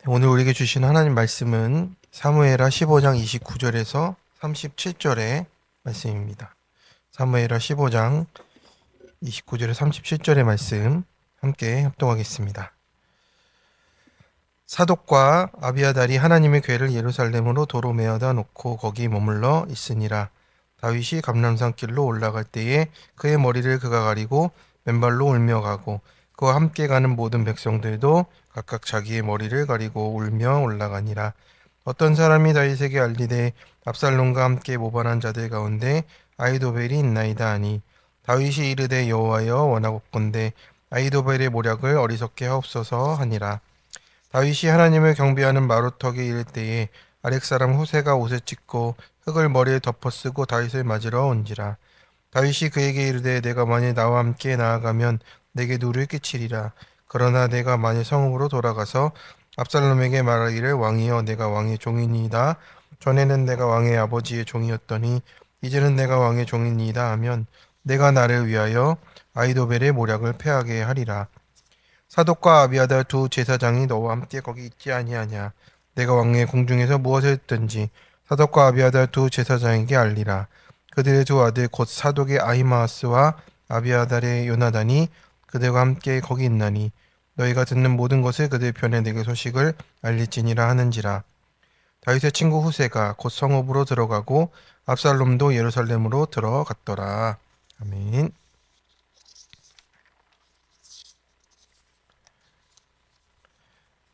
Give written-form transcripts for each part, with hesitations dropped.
오늘 우리에게 주신 하나님 말씀은 사무엘하 15장 29절에서 37절의 말씀입니다. 사무엘하 15장 29절에서 37절의 말씀 함께 합독하겠습니다. 사독과 아비아달이 하나님의 궤를 예루살렘으로 도로 메어다 놓고 거기 머물러 있으니라. 다윗이 감람산 길로 올라갈 때에 그의 머리를 그가 가리고 맨발로 울며 가고 그와 함께 가는 모든 백성들도 각각 자기의 머리를 가리고 울며 올라가니라. 어떤 사람이 다윗에게 알리되 압살롬과 함께 모반한 자들 가운데 아히도벨이 있나이다 하니 다윗이 이르되 여호와여 원하옵건대 아히도벨의 모략을 어리석게 하옵소서 하니라. 다윗이 하나님을 경배하는 마루턱에 이를 때에 아렉 사람 후세가 옷을 찢고 흙을 머리에 덮어 쓰고 다윗을 맞으러 온지라. 다윗이 그에게 이르되 내가 만일 나와 함께 나아가면 내게 누를 끼치리라. 그러나 내가 만일 성읍으로 돌아가서 압살롬에게 말하기를 왕이여 내가 왕의 종이니이다. 전에는 내가 왕의 아버지의 종이었더니 이제는 내가 왕의 종이니이다 하면 내가 나를 위하여 아히도벨의 모략을 패하게 하리라. 사독과 아비아달 두 제사장이 너와 함께 거기 있지 아니하냐. 내가 왕의 공중에서 무엇을 했든지 사독과 아비아달 두 제사장에게 알리라. 그들의 두 아들 곧 사독의 아히마아스와 아비아달의 요나단이 그들과 함께 거기 있나니 너희가 듣는 모든 것을 그들 편에 내게 소식을 알릴지니라 하는지라. 다윗의 친구 후세가 곧 성읍으로 들어가고 압살롬도 예루살렘으로 들어갔더라. 아멘.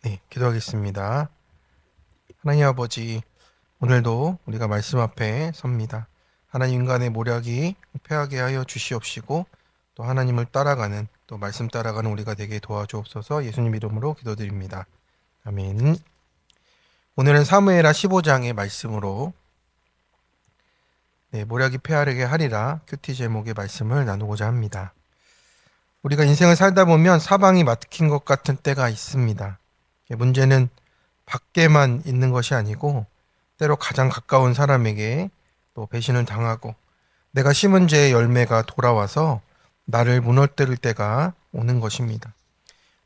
네, 기도하겠습니다. 하나님 아버지, 오늘도 우리가 말씀 앞에 섭니다. 하나님 인간의 모략이 패하게 하여 주시옵시고 또 하나님을 따라가는 또 말씀 따라가는 우리가 되게 도와주옵소서. 예수님 이름으로 기도드립니다. 아멘. 오늘은 사무엘하 15장의 말씀으로 모략이 패하게 하리라 큐티 제목의 말씀을 나누고자 합니다. 우리가 인생을 살다 보면 사방이 막힌 것 같은 때가 있습니다. 문제는 밖에만 있는 것이 아니고 때로 가장 가까운 사람에게 또 배신을 당하고 내가 심은 죄의 열매가 돌아와서 나를 무너뜨릴 때가 오는 것입니다.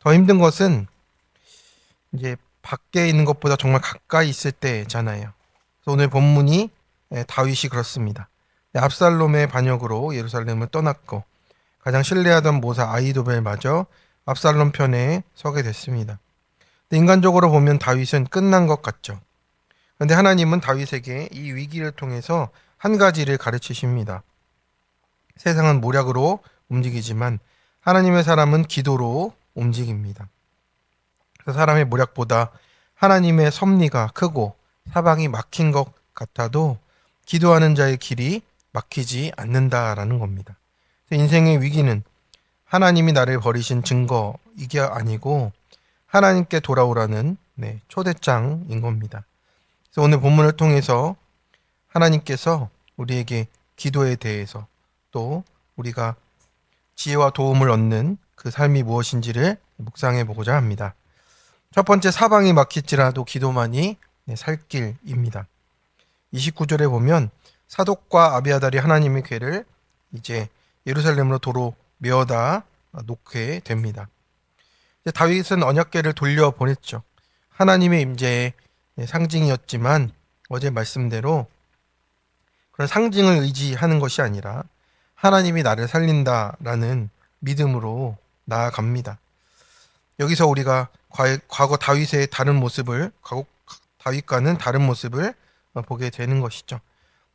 더 힘든 것은 이제 밖에 있는 것보다 정말 가까이 있을 때잖아요. 그래서 오늘 본문이 다윗이 그렇습니다. 압살롬의 반역으로 예루살렘을 떠났고 가장 신뢰하던 모사 아히도벨마저 압살롬 편에 서게 됐습니다. 인간적으로 보면 다윗은 끝난 것 같죠. 그런데 하나님은 다윗에게 이 위기를 통해서 한 가지를 가르치십니다. 세상은 모략으로 움직이지만 하나님의 사람은 기도로 움직입니다. 그래서 사람의 모략보다 하나님의 섭리가 크고 사방이 막힌 것 같아도 기도하는 자의 길이 막히지 않는다라는 겁니다. 인생의 위기는 하나님이 나를 버리신 증거 이게 아니고 하나님께 돌아오라는 초대장인 겁니다. 그래서 오늘 본문을 통해서 하나님께서 우리에게 기도에 대해서 또 우리가 지혜와 도움을 얻는 그 삶이 무엇인지를 묵상해 보고자 합니다. 첫 번째, 사방이 막힐지라도 기도만이 살 길입니다. 29절에 보면 사독과 아비아달이 하나님의 궤를 이제 예루살렘으로 도로 메어다 놓게 됩니다. 다윗은 언약궤를 돌려보냈죠. 하나님의 임재의 상징이었지만 어제 말씀대로 그런 상징을 의지하는 것이 아니라 하나님이 나를 살린다라는 믿음으로 나아갑니다. 여기서 우리가 과거 다윗의 다른 모습을, 다윗과는 다른 모습을 보게 되는 것이죠.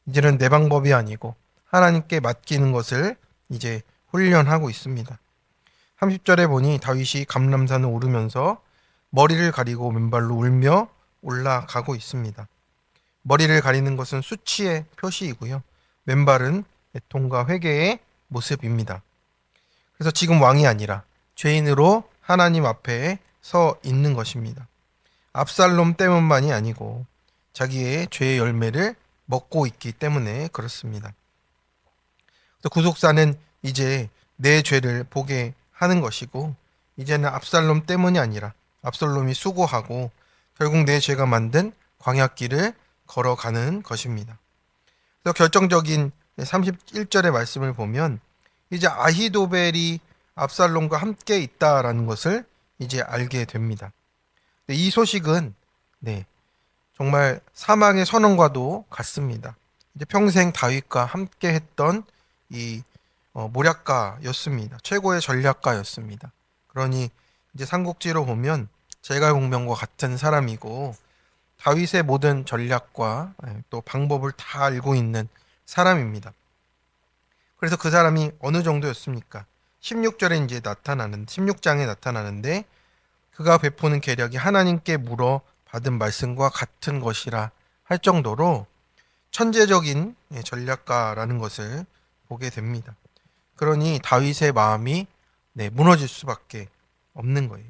이제는 내 방법이 아니고 하나님께 맡기는 것을 이제 훈련하고 있습니다. 30절에 보니 다윗이 감람산을 오르면서 머리를 가리고 맨발로 울며 올라가고 있습니다. 머리를 가리는 것은 수치의 표시이고요. 맨발은 애통과 회개의 모습입니다. 그래서 지금 왕이 아니라 죄인으로 하나님 앞에 서 있는 것입니다. 압살롬 때문만이 아니고 자기의 죄의 열매를 먹고 있기 때문에 그렇습니다. 그래서 구속사는 이제 내 죄를 보게 하는 것이고 이제는 압살롬 때문이 아니라 압살롬이 수고하고 결국 내 죄가 만든 광야길을 걸어가는 것입니다. 그래서 결정적인 31절의 말씀을 보면 이제 아히도벨이 압살롬과 함께 있다라는 것을 이제 알게 됩니다. 이 소식은 네, 정말 사망의 선언과도 같습니다. 이제 평생 다윗과 함께 했던 이 모략가였습니다. 최고의 전략가였습니다. 그러니 이제 삼국지로 보면 제갈공명과 같은 사람이고 다윗의 모든 전략과 또 방법을 다 알고 있는 사람입니다. 그래서 그 사람이 어느 정도였습니까? 16절에 이제 16장에 나타나는데 그가 베푸는 계략이 하나님께 물어 받은 말씀과 같은 것이라 할 정도로 천재적인 전략가라는 것을 보게 됩니다. 그러니 다윗의 마음이 무너질 수밖에 없는 거예요.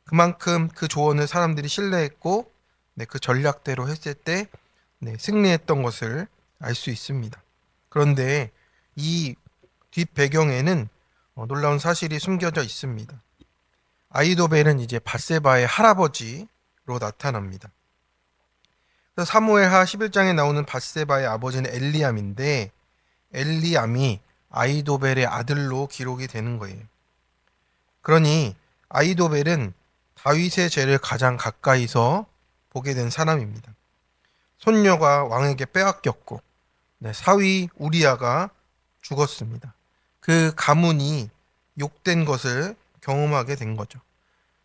그만큼 그 조언을 사람들이 신뢰했고 그 전략대로 했을 때 승리했던 것을 알 수 있습니다. 그런데 이 뒷배경에는 놀라운 사실이 숨겨져 있습니다. 아이도벨은 이제 밧세바의 할아버지로 나타납니다. 그래서 사무엘하 11장에 나오는 밧세바의 아버지는 엘리암인데 엘리암이 아이도벨의 아들로 기록이 되는 거예요. 그러니 아이도벨은 다윗의 죄를 가장 가까이서 보게 된 사람입니다. 손녀가 왕에게 빼앗겼고 사위 우리아가 죽었습니다. 그 가문이 욕된 것을 경험하게 된 거죠.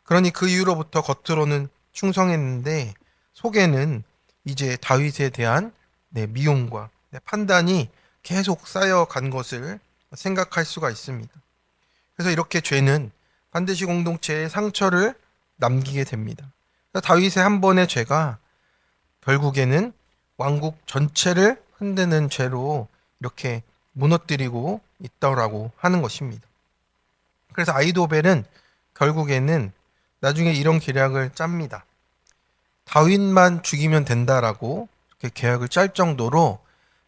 그러니 그 이후로부터 겉으로는 충성했는데 속에는 이제 다윗에 대한 미움과 판단이 계속 쌓여간 것을 생각할 수가 있습니다. 그래서 이렇게 죄는 반드시 공동체에 상처를 남기게 됩니다. 다윗의 한 번의 죄가 결국에는 왕국 전체를 흔드는 죄로 이렇게 무너뜨리고 있다고 하는 것입니다. 그래서 아이도벨은 결국에는 나중에 이런 계략을 짭니다. 다윗만 죽이면 된다라고 이렇게 계략을 짤 정도로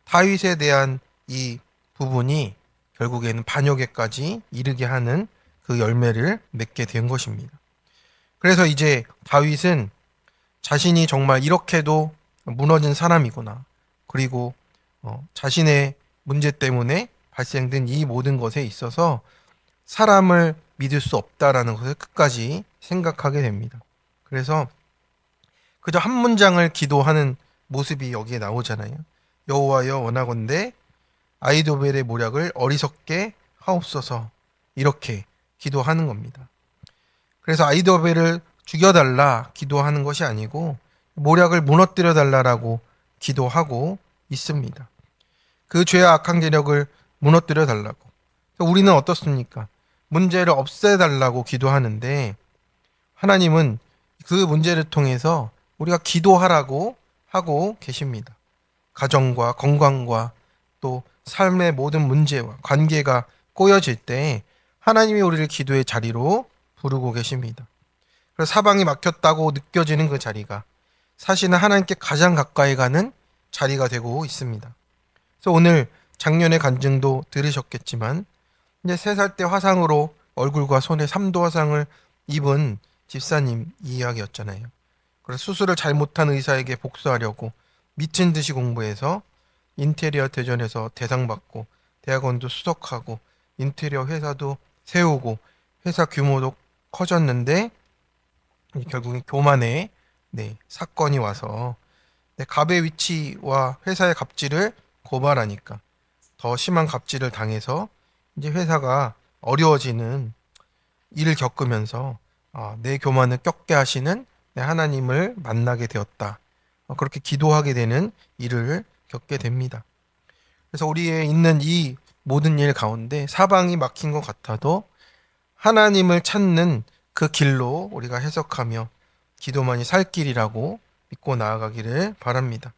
다윗에 대한 이 부분이 결국에는 반역에까지 이르게 하는 그 열매를 맺게 된 것입니다. 그래서 이제 다윗은 자신이 정말 이렇게도 무너진 사람이구나. 그리고 자신의 문제 때문에 발생된 이 모든 것에 있어서 사람을 믿을 수 없다라는 것을 끝까지 생각하게 됩니다. 그래서 그저 한 문장을 기도하는 모습이 여기에 나오잖아요. 여호와여 원하건대 아이도벨의 모략을 어리석게 하옵소서 이렇게 기도하는 겁니다. 그래서 아이도벨을 죽여달라 기도하는 것이 아니고 모략을 무너뜨려 달라라고 기도하고 있습니다. 그 죄와 악한 계력을 무너뜨려 달라고. 우리는 어떻습니까? 문제를 없애달라고 기도하는데 하나님은 그 문제를 통해서 우리가 기도하라고 하고 계십니다. 가정과 건강과 또 삶의 모든 문제와 관계가 꼬여질 때 하나님이 우리를 기도의 자리로 부르고 계십니다. 그래서 사방이 막혔다고 느껴지는 그 자리가 사실은 하나님께 가장 가까이 가는 자리가 되고 있습니다. 그래서 오늘 작년의 간증도 들으셨겠지만 이제 3살 때 화상으로 얼굴과 손에 3도 화상을 입은 집사님 이야기였잖아요. 그래서 수술을 잘못한 의사에게 복수하려고 미친 듯이 공부해서 인테리어 대전에서 대상 받고 대학원도 수석하고 인테리어 회사도 세우고 회사 규모도 커졌는데 결국엔 교만에 사건이 와서 갑의 위치와 회사의 갑질을 고발하니까 더 심한 갑질을 당해서 이제 회사가 어려워지는 일을 겪으면서 내 교만을 꺾게 하시는 하나님을 만나게 되었다. 그렇게 기도하게 되는 일을 겪게 됩니다. 그래서 우리의 있는 이 모든 일 가운데 사방이 막힌 것 같아도 하나님을 찾는 그 길로 우리가 해석하며 기도만이 살 길이라고 믿고 나아가기를 바랍니다.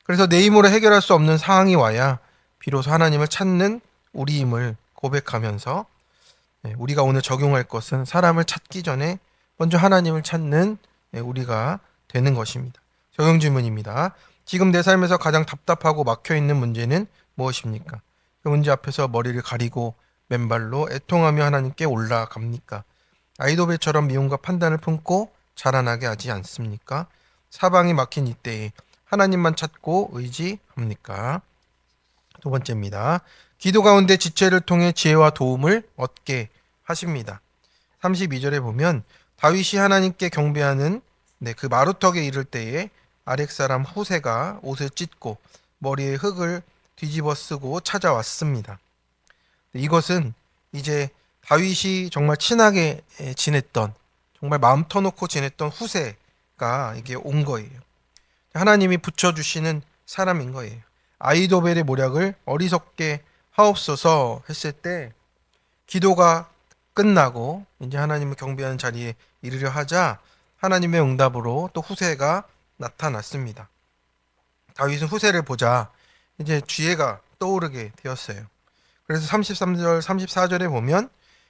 그래서 내 힘으로 해결할 수 없는 상황이 와야 비로소 하나님을 찾는 우리임을 고백하면서 우리가 오늘 적용할 것은 사람을 찾기 전에 먼저 하나님을 찾는 우리가 되는 것입니다. 적용 질문입니다. 지금 내 삶에서 가장 답답하고 막혀있는 문제는 무엇입니까? 그 문제 앞에서 머리를 가리고 맨발로 애통하며 하나님께 올라갑니까? 아이도벨처럼 미움과 판단을 품고 자라나게 하지 않습니까? 사방이 막힌 이때에 하나님만 찾고 의지합니까? 2번째입니다. 기도 가운데 지체를 통해 지혜와 도움을 얻게 하십니다. 32절에 보면 다윗이 하나님께 경배하는 그 마루턱에 이를 때에 아렉 사람 후세가 옷을 찢고 머리에 흙을 뒤집어 쓰고 찾아왔습니다. 이것은 이제 다윗이 정말 친하게 지냈던, 정말 마음 터놓고 지냈던 후세가 이게 온 거예요. 하나님이 붙여주시는 사람인 거예요. 아이도벨의 모략을 어리석게 하옵소서 했을 때 기도가 끝나고 이제 하나님을 경배하는 자리에 이르려 하자 하나님의 응답으로 또 후세가 나타났습니다. 다윗은 후세를 보자 이제 지혜가 떠오르게 되었어요. 그래서 33절, 34절에 보면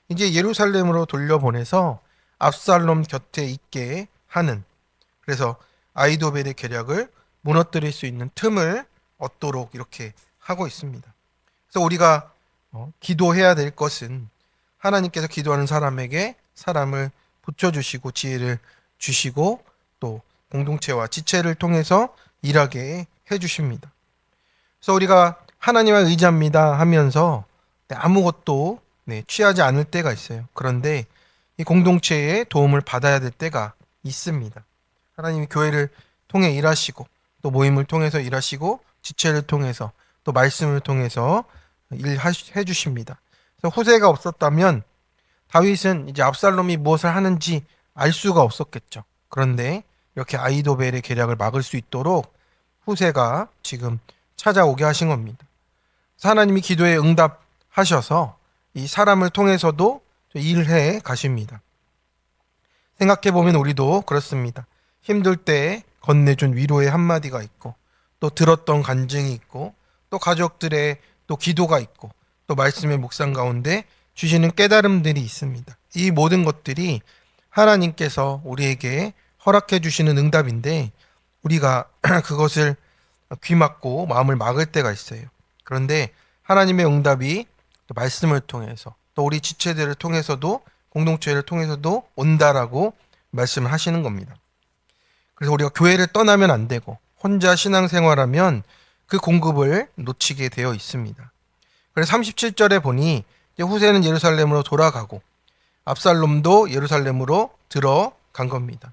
이제 예루살렘으로 돌려보내서 압살롬 곁에 있게 하는, 그래서 아이도벨의 계략을 무너뜨릴 수 있는 틈을 얻도록 이렇게 하고 있습니다. 그래서 우리가 기도해야 될 것은 하나님께서 기도하는 사람에게 사람을 붙여주시고 지혜를 주시고 또 공동체와 지체를 통해서 일하게 해주십니다. 그래서 우리가 하나님을 의지합니다 하면서 아무것도 취하지 않을 때가 있어요. 그런데 이 공동체의 도움을 받아야 될 때가 있습니다. 하나님이 교회를 통해 일하시고 또 모임을 통해서 일하시고 지체를 통해서 또 말씀을 통해서 일해 주십니다. 그래서 호세가 없었다면 다윗은 이제 압살롬이 무엇을 하는지 알 수가 없었겠죠. 그런데 이렇게 아이도벨의 계략을 막을 수 있도록 후세가 지금 찾아오게 하신 겁니다. 하나님이 기도에 응답하셔서 이 사람을 통해서도 일해 가십니다. 생각해보면 우리도 그렇습니다. 힘들 때 건네준 위로의 한마디가 있고 또 들었던 간증이 있고 또 가족들의 또 기도가 있고 또 말씀의 묵상 가운데 주시는 깨달음들이 있습니다. 이 모든 것들이 하나님께서 우리에게 허락해 주시는 응답인데 우리가 그것을 귀막고 마음을 막을 때가 있어요. 그런데 하나님의 응답이 또 말씀을 통해서 또 우리 지체들을 통해서도 공동체를 통해서도 온다라고 말씀을 하시는 겁니다. 그래서 우리가 교회를 떠나면 안 되고 혼자 신앙생활하면 그 공급을 놓치게 되어 있습니다. 그래서 37절에 보니 후세는 예루살렘으로 돌아가고 압살롬도 예루살렘으로 들어간 겁니다.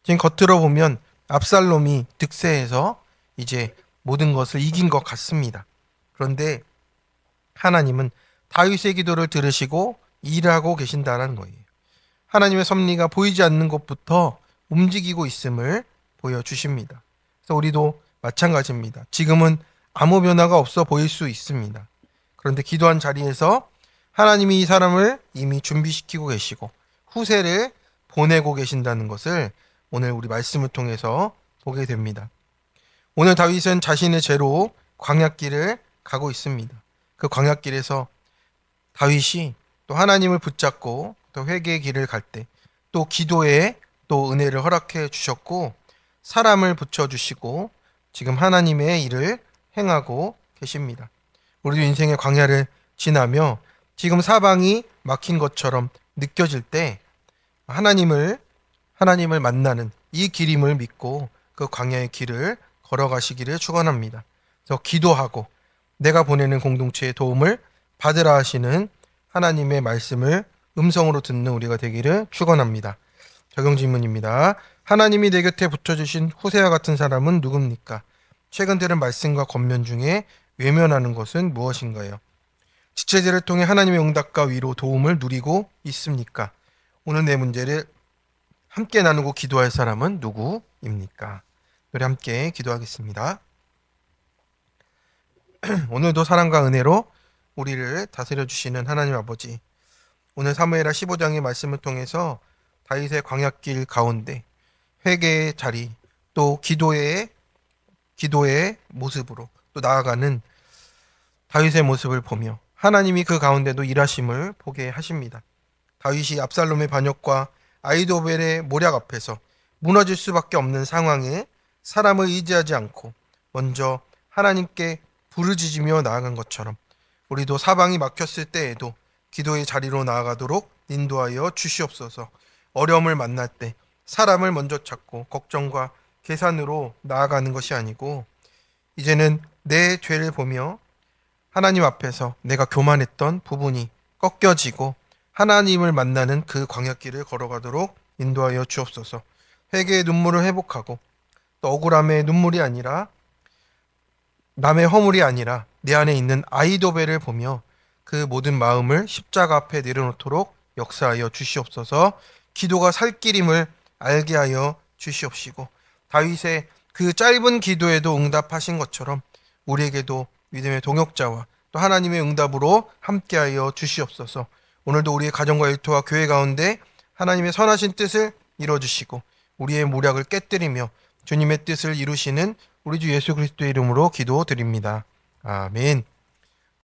지금 겉으로 보면 압살롬이 득세해서 이제 모든 것을 이긴 것 같습니다. 그런데 하나님은 다윗의 기도를 들으시고 일하고 계신다는 거예요. 하나님의 섭리가 보이지 않는 곳부터 움직이고 있음을 보여주십니다. 그래서 우리도 마찬가지입니다. 지금은 아무 변화가 없어 보일 수 있습니다. 그런데 기도한 자리에서 하나님이 이 사람을 이미 준비시키고 계시고 후세를 보내고 계신다는 것을 오늘 우리 말씀을 통해서 보게 됩니다. 오늘 다윗은 자신의 죄로 광야길을 가고 있습니다. 그 광야길에서 다윗이 또 하나님을 붙잡고 또 회개의 길을 갈 때 또 기도에 또 은혜를 허락해 주셨고 사람을 붙여주시고 지금 하나님의 일을 행하고 계십니다. 우리도 인생의 광야를 지나며 지금 사방이 막힌 것처럼 느껴질 때 하나님을 만나는 이 길임을 믿고 그 광야의 길을 걸어가시기를 축원합니다. 그래서 기도하고 내가 보내는 공동체의 도움을 받으라 하시는 하나님의 말씀을 음성으로 듣는 우리가 되기를 축원합니다. 적용 질문입니다. 하나님이 내 곁에 붙여주신 후세와 같은 사람은 누굽니까? 최근 들은 말씀과 권면 중에 외면하는 것은 무엇인가요? 지체들을 통해 하나님의 응답과 위로 도움을 누리고 있습니까? 오늘 내 문제를 함께 나누고 기도할 사람은 누구입니까? 우리 함께 기도하겠습니다. 오늘도 사랑과 은혜로 우리를 다스려 주시는 하나님 아버지, 오늘 사무엘하 15장의 말씀을 통해서 다윗의 광야길 가운데 회개의 자리 또 기도의 모습으로 또 나아가는 다윗의 모습을 보며 하나님이 그 가운데도 일하심을 보게 하십니다. 다윗이 압살롬의 반역과 아이도벨의 모략 앞에서 무너질 수밖에 없는 상황에 사람을 의지하지 않고 먼저 하나님께 부르짖으며 나아간 것처럼 우리도 사방이 막혔을 때에도 기도의 자리로 나아가도록 인도하여 주시옵소서. 어려움을 만날 때 사람을 먼저 찾고 걱정과 계산으로 나아가는 것이 아니고 이제는 내 죄를 보며 하나님 앞에서 내가 교만했던 부분이 꺾여지고 하나님을 만나는 그 광야길을 걸어가도록 인도하여 주옵소서. 회개의 눈물을 회복하고 또 억울함의 눈물이 아니라 남의 허물이 아니라 내 안에 있는 아이도벨을 보며 그 모든 마음을 십자가 앞에 내려놓도록 역사하여 주시옵소서. 기도가 살길임을 알게 하여 주시옵시고 다윗의 그 짧은 기도에도 응답하신 것처럼 우리에게도 믿음의 동역자와 또 하나님의 응답으로 함께하여 주시옵소서. 오늘도 우리의 가정과 일터와 교회 가운데 하나님의 선하신 뜻을 이루어주시고 우리의 모략을 깨뜨리며 주님의 뜻을 이루시는 우리 주 예수 그리스도의 이름으로 기도드립니다. 아멘.